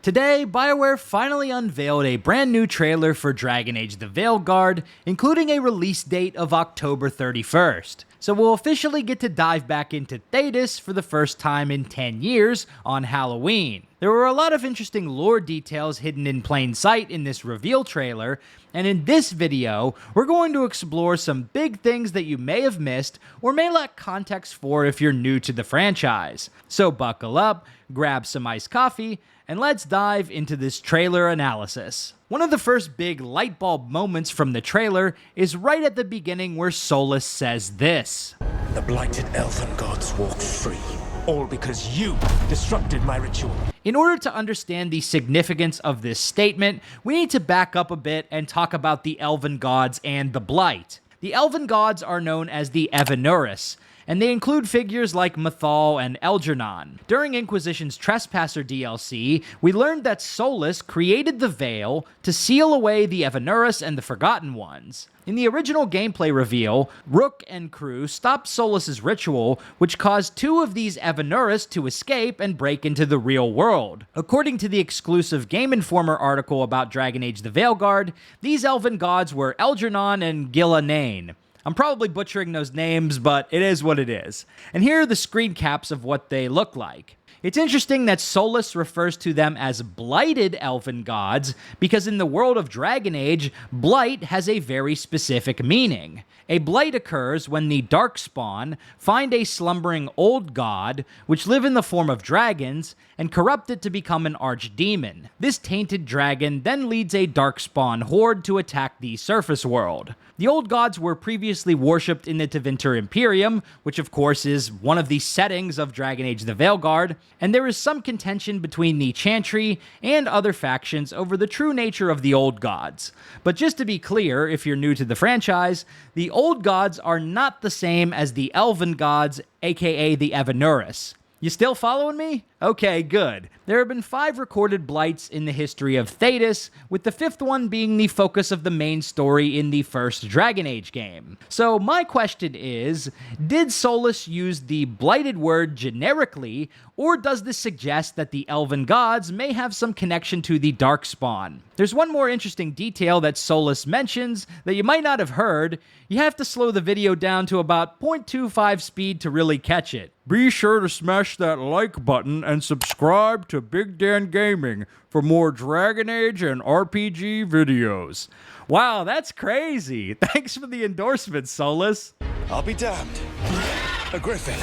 Today, Bioware finally unveiled a brand new trailer for Dragon Age The Veilguard, including a release date of October 31st. So we'll officially get to dive back into Thedas for the first time in 10 years on Halloween. There were a lot of interesting lore details hidden in plain sight in this reveal trailer, and in this video, we're going to explore some big things that you may have missed or may lack context for if you're new to the franchise. So buckle up, grab some iced coffee, and let's dive into this trailer analysis. One of the first big light bulb moments from the trailer is right at the beginning where Solas says this. The blighted elven gods walk free, all because you disrupted my ritual. In order to understand the significance of this statement, we need to back up a bit and talk about the elven gods and the Blight. The elven gods are known as the Evanuris, and they include figures like Mythal and Elgernon. During Inquisition's Trespasser DLC, we learned that Solas created the Veil to seal away the Evanuris and the Forgotten Ones. In the original gameplay reveal, Rook and crew stopped Solas' ritual, which caused two of these Evanuris to escape and break into the real world. According to the exclusive Game Informer article about Dragon Age The Veilguard, these elven gods were Elgernon and Gillanane. I'm probably butchering those names, but it is what it is. And here are the screen caps of what they look like. It's interesting that Solas refers to them as blighted elven gods, because in the world of Dragon Age, blight has a very specific meaning. A blight occurs when the Darkspawn find a slumbering old god, which live in the form of dragons, and corrupt it to become an archdemon. This tainted dragon then leads a Darkspawn horde to attack the surface world. The old gods were previously worshipped in the Tevinter Imperium, which of course is one of the settings of Dragon Age The Veilguard, and there is some contention between the Chantry and other factions over the true nature of the old gods. But just to be clear, if you're new to the franchise, the old gods are not the same as the elven gods, aka the Evanuris. You still following me? Okay, good. There have been 5 recorded blights in the history of Thedas, with the 5th one being the focus of the main story in the first Dragon Age game. So my question is, did Solas use the blighted word generically, or does this suggest that the elven gods may have some connection to the Darkspawn? There's one more interesting detail that Solas mentions that you might not have heard. You have to slow the video down to about 0.25 speed to really catch it. Be sure to smash that like button and subscribe to Big Dan Gaming for more Dragon Age and RPG videos. Wow, that's crazy. Thanks for the endorsement, Solas. I'll be damned. A griffin.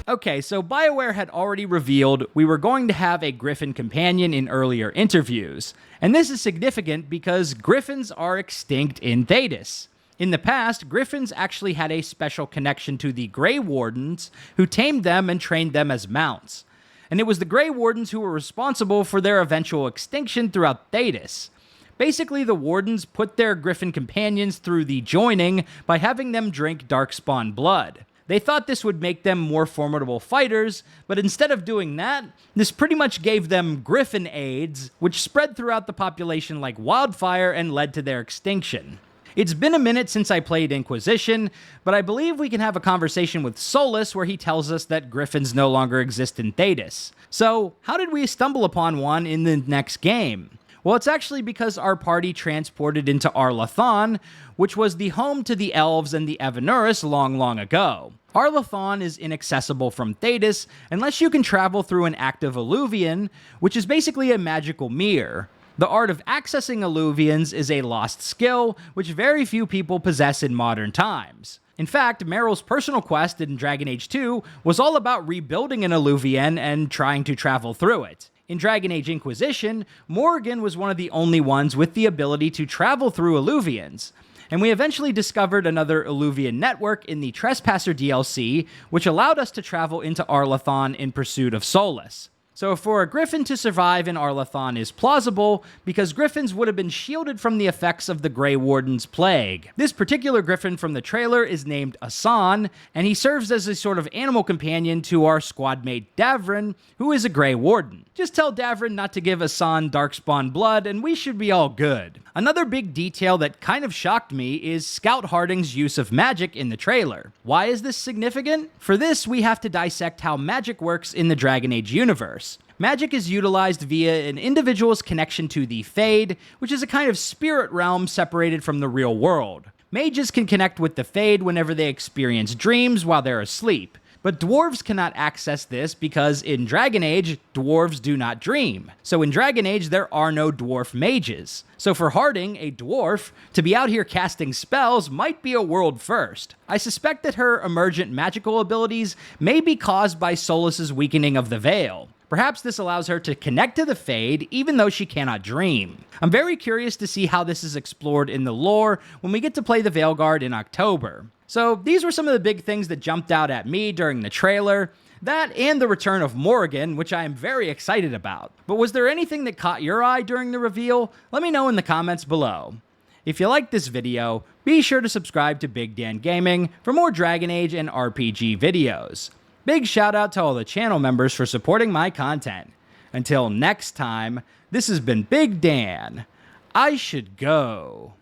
Okay, so Bioware had already revealed we were going to have a Griffin companion in earlier interviews. And this is significant because Griffins are extinct in Thedas. In the past, Griffins actually had a special connection to the Grey Wardens, who tamed them and trained them as mounts. And it was the Grey Wardens who were responsible for their eventual extinction throughout Thedas. Basically, the Wardens put their Griffin companions through the joining by having them drink Darkspawn blood. They thought this would make them more formidable fighters, but instead of doing that, this pretty much gave them Griffin AIDS, which spread throughout the population like wildfire and led to their extinction. It's been a minute since I played Inquisition, but I believe we can have a conversation with Solas where he tells us that Griffins no longer exist in Thedas. So, how did we stumble upon one in the next game? Well, it's actually because our party transported into Arlathan, which was the home to the Elves and the Evanuris long ago. Arlathan is inaccessible from Thedas unless you can travel through an active Alluvian, which is basically a magical mirror. The art of accessing Alluvians is a lost skill, which very few people possess in modern times. In fact, Meryl's personal quest in Dragon Age 2 was all about rebuilding an Alluvian and trying to travel through it. In Dragon Age Inquisition, Morrigan was one of the only ones with the ability to travel through Alluvians. And we eventually discovered another Alluvian network in the Trespasser DLC, which allowed us to travel into Arlathan in pursuit of Solas. So for a Griffin to survive in Arlathan is plausible, because Griffins would have been shielded from the effects of the Grey Warden's plague. This particular Griffin from the trailer is named Asan, and he serves as a sort of animal companion to our squad mate Davrin, who is a Grey Warden. Just tell Davrin not to give Asan Darkspawn blood, and we should be all good. Another big detail that kind of shocked me is Scout Harding's use of magic in the trailer. Why is this significant? For this, we have to dissect how magic works in the Dragon Age universe. Magic is utilized via an individual's connection to the Fade, which is a kind of spirit realm separated from the real world. Mages can connect with the Fade whenever they experience dreams while they're asleep, but dwarves cannot access this because in Dragon Age, dwarves do not dream. So in Dragon Age, there are no dwarf mages. So for Harding, a dwarf, to be out here casting spells might be a world first. I suspect that her emergent magical abilities may be caused by Solas's weakening of the veil. Perhaps this allows her to connect to the Fade even though she cannot dream. I'm very curious to see how this is explored in the lore when we get to play the Veilguard in October. So these were some of the big things that jumped out at me during the trailer. That and the return of Morrigan, which I am very excited about. But was there anything that caught your eye during the reveal? Let me know in the comments below. If you liked this video, be sure to subscribe to Big Dan Gaming for more Dragon Age and RPG videos. Big shout out to all the channel members for supporting my content. Until next time, this has been Big Dan. I should go.